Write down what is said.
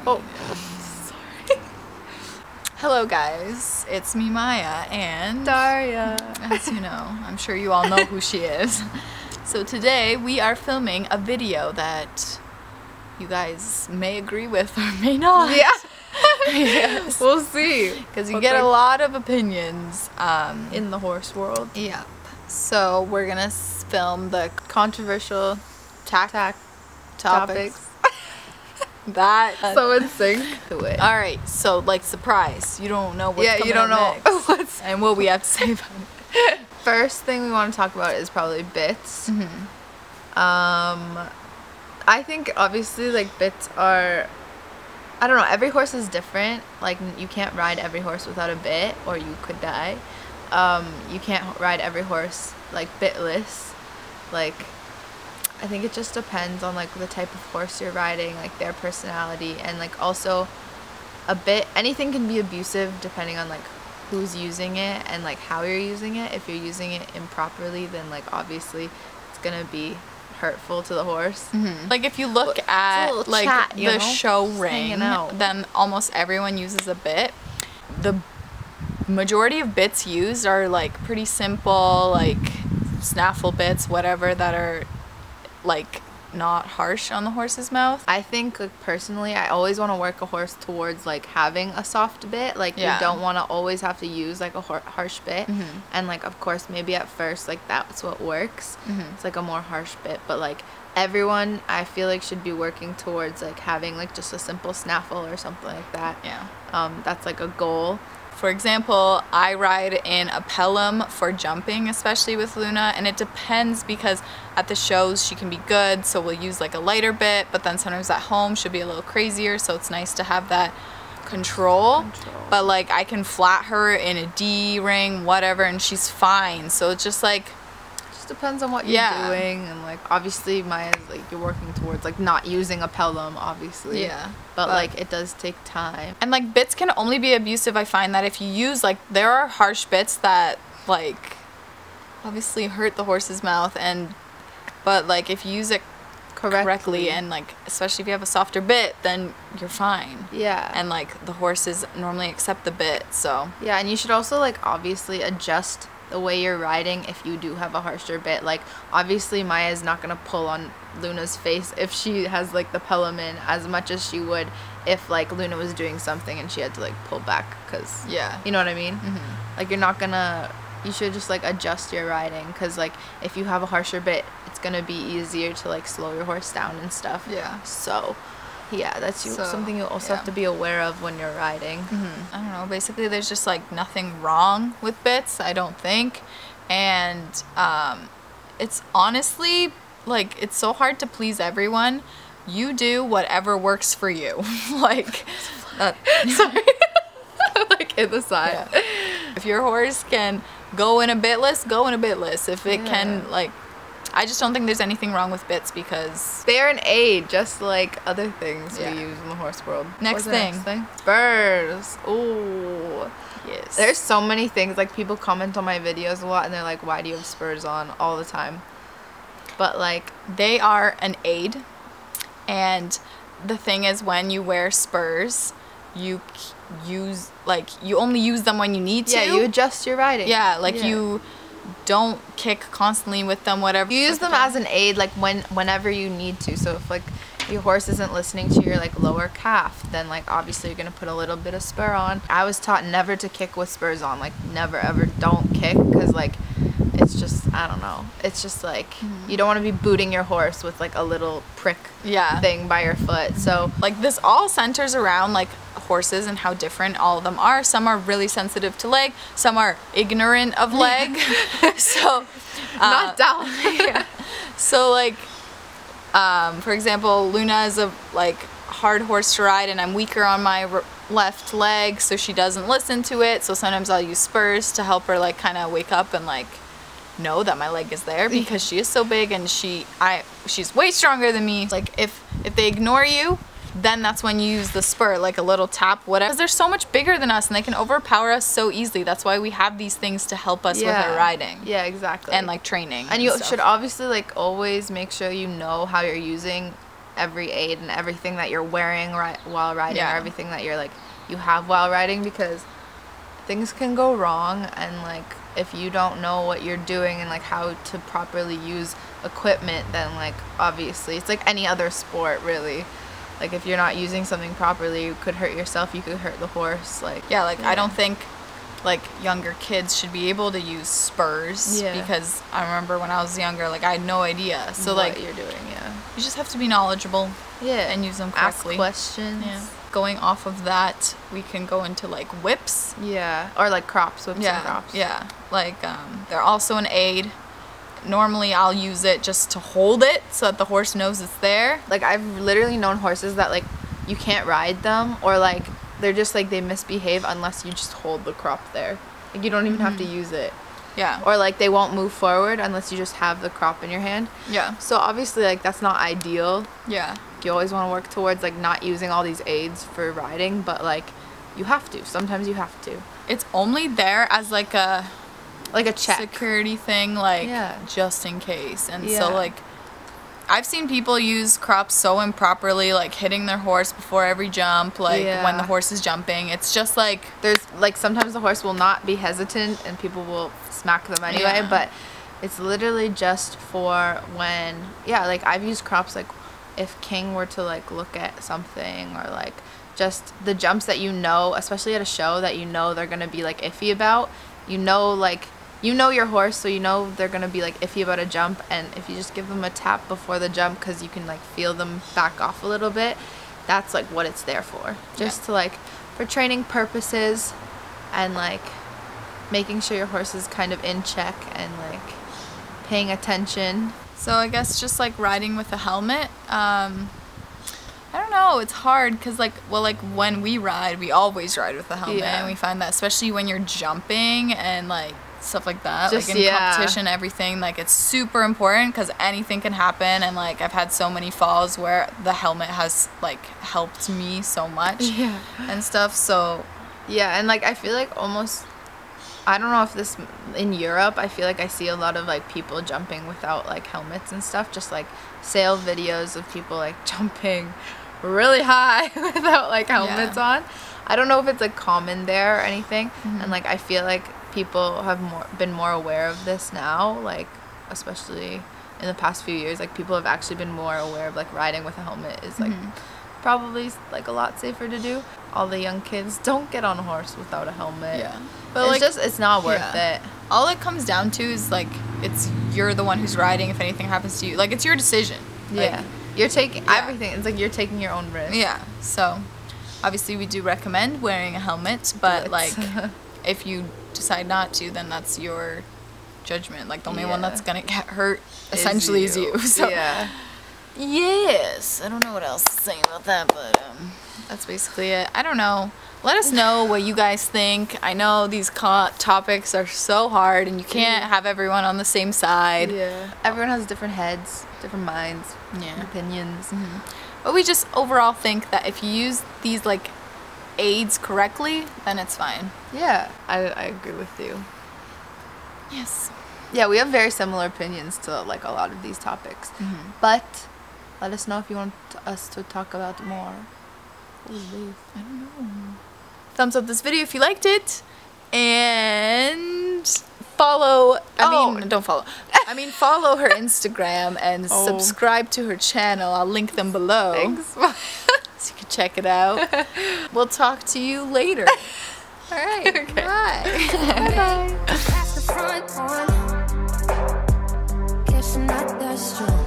Oh, sorry. Hello guys, it's me Maya and Daria. As you know, I'm sure you all know who she is. So today we are filming a video that you guys may agree with or may not. Yeah. Yes. We'll see. Because you get a lot of opinions in the horse world. Yep. So we're gonna film the controversial tack topics. That So in sync. to it. All right. So like surprise, you don't know what's coming you don't up know next. what's. And what we have to say about it. First thing we want to talk about is probably bits. Mm-hmm. I think obviously like bits are, I don't know, every horse is different. Like you can't ride every horse without a bit or you could die. You can't ride every horse like bitless. Like I think it just depends on like the type of horse you're riding, like their personality, and like also a bit, anything can be abusive depending on like who's using it and like how you're using it. If you're using it improperly, then like obviously it's gonna be hurtful to the horse. Mm-hmm. Like if you look at like chat, the show ring, out. then almost everyone uses a bit. The majority of bits used are like pretty simple, like snaffle bits, whatever, that are like not harsh on the horse's mouth. I think like personally I always want to work a horse towards like having a soft bit. Like Yeah. you don't want to always have to use like a harsh bit. Mm-hmm. And like of course maybe at first like that's what works. Mm-hmm. It's like a more harsh bit, but like everyone I feel like should be working towards like having like just a simple snaffle or something like that. Yeah. That's like a goal. For example, I ride in a Pelham for jumping, especially with Luna, and it depends because at the shows she can be good, so we'll use like a lighter bit, but then sometimes at home she'll be a little crazier, so it's nice to have that control. But like I can flat her in a D ring, whatever, and she's fine. So it's just like, Depends on what you're doing, and like obviously Maya's like you're working towards like not using a Pelham, obviously. Yeah, but like it does take time. And like bits can only be abusive. I find that if you use like, there are harsh bits that like obviously hurt the horse's mouth, but like if you use it correctly and like especially if you have a softer bit, then you're fine. Yeah. And like the horses normally accept the bit, so yeah. And you should also like obviously adjust the way you're riding if you do have a harsher bit. Like obviously Maya's not gonna pull on Luna's face if she has like the Pelham in as much as she would if like Luna was doing something and she had to like pull back, because yeah, you know what I mean. Mm-hmm. Like you're not gonna, you should just like adjust your riding, because like if you have a harsher bit it's gonna be easier to like slow your horse down and stuff. Yeah. So yeah, that's something you also have to be aware of when you're riding. Mm-hmm. I don't know, basically there's just like nothing wrong with bits, I don't think. And it's honestly like it's so hard to please everyone. You do whatever works for you. Like sorry. Like in the side. Yeah. If your horse can go in a bitless, go in a bitless. If it can, like, I just don't think there's anything wrong with bits because they're an aid, just like other things we use in the horse world. Next thing. Spurs. Ooh. Yes. There's so many things. Like people comment on my videos a lot and they're like, why do you have spurs on all the time? But like they are an aid. And the thing is, when you wear spurs, you only use them when you need to. Yeah, you adjust your riding. Yeah, like you don't kick constantly with them, whatever. You use them as an aid like whenever you need to. So if like your horse isn't listening to your like lower calf, then like obviously you're gonna put a little bit of spur on. I was taught never to kick with spurs on. Like never ever, don't kick, because like it's just, I don't know, it's just like you don't want to be booting your horse with like a little prick thing by your foot. So like this all centers around like horses and how different all of them are. Some are really sensitive to leg, some are ignorant of leg. So not down. Yeah. So like for example, Luna is a like hard horse to ride and I'm weaker on my left leg, so she doesn't listen to it. So sometimes I'll use spurs to help her like kind of wake up and like know that my leg is there, because she is so big and she's way stronger than me. Like if they ignore you, then that's when you use the spur, like a little tap, whatever. Because they're so much bigger than us and they can overpower us so easily. That's why we have these things to help us with our riding. Yeah, exactly. And like training. And you should obviously like always make sure you know how you're using every aid and everything that you're wearing while riding, Yeah. or everything that you're like you have while riding, because things can go wrong, and like if you don't know what you're doing and like how to properly use equipment, then like obviously it's like any other sport really. Like if you're not using something properly, you could hurt yourself, you could hurt the horse. Like yeah, like I don't think like younger kids should be able to use spurs, because I remember when I was younger, like I had no idea. So what like you're doing, you just have to be knowledgeable, yeah, and use them correctly. Ask questions. Yeah. Going off of that, we can go into like whips. Yeah, or like crops, whips and crops. Yeah, like they're also an aid. Normally I'll use it just to hold it so that the horse knows it's there. Like I've literally known horses that like you can't ride them, or like they're just like they misbehave unless you just hold the crop there. Like you don't even have to use it. Yeah. Or like they won't move forward unless you just have the crop in your hand. Yeah. So obviously like that's not ideal. Yeah. You always want to work towards like not using all these aids for riding, but like you have to. Sometimes you have to. It's only there as like a check. security thing, like just in case. And so like I've seen people use crops so improperly, like hitting their horse before every jump, like when the horse is jumping. It's just like there's like sometimes the horse will not be hesitant and people will smack them anyway, but it's literally just for when like I've used crops like if King were to like look at something, or like just the jumps that especially at a show that they're gonna be like iffy about, like your horse, so they're gonna be like iffy about a jump, and if you just give them a tap before the jump, because you can like feel them back off a little bit, that's like what it's there for, just to like for training purposes, and like making sure your horse is kind of in check and like paying attention. So I guess just like riding with a helmet, I don't know, it's hard because like when we ride, we always ride with a helmet, and we find that especially when you're jumping and like stuff like that, just, like in competition, everything, like it's super important because anything can happen, and like I've had so many falls where the helmet has like helped me so much and stuff. So and like I feel like almost, I don't know if this in Europe, I feel like I see a lot of like people jumping without like helmets and stuff, just like sale videos of people like jumping really high without like helmets on. I don't know if it's like common there or anything, and like I feel like people have been more aware of this now, like especially in the past few years, like people have actually been more aware of like riding with a helmet is like probably like a lot safer to do. All the young kids don't get on a horse without a helmet. But it's just, it's not worth it. All it comes down to is like you're the one who's riding. If anything happens to you, like it's your decision. Like, you're taking everything. It's like you're taking your own risk. So obviously we do recommend wearing a helmet, but like if you decide not to, then that's your judgment. Like the only one that's gonna get hurt essentially is you. So yes, I don't know what else to say about that, but that's basically it. I don't know. Let us know what you guys think. I know these topics are so hard, and you can't have everyone on the same side. Everyone has different heads, different minds, opinions. But we just overall think that if you use these like aids correctly, then it's fine. I agree with you. Yes. We have very similar opinions to like a lot of these topics. But let us know if you want us to talk about more. I don't know. Thumbs up this video if you liked it, and follow. Don't follow. Follow her Instagram and subscribe to her channel. I'll link them below. Thanks. So you can check it out. We'll talk to you later. All right. Okay. Bye. Bye. Bye.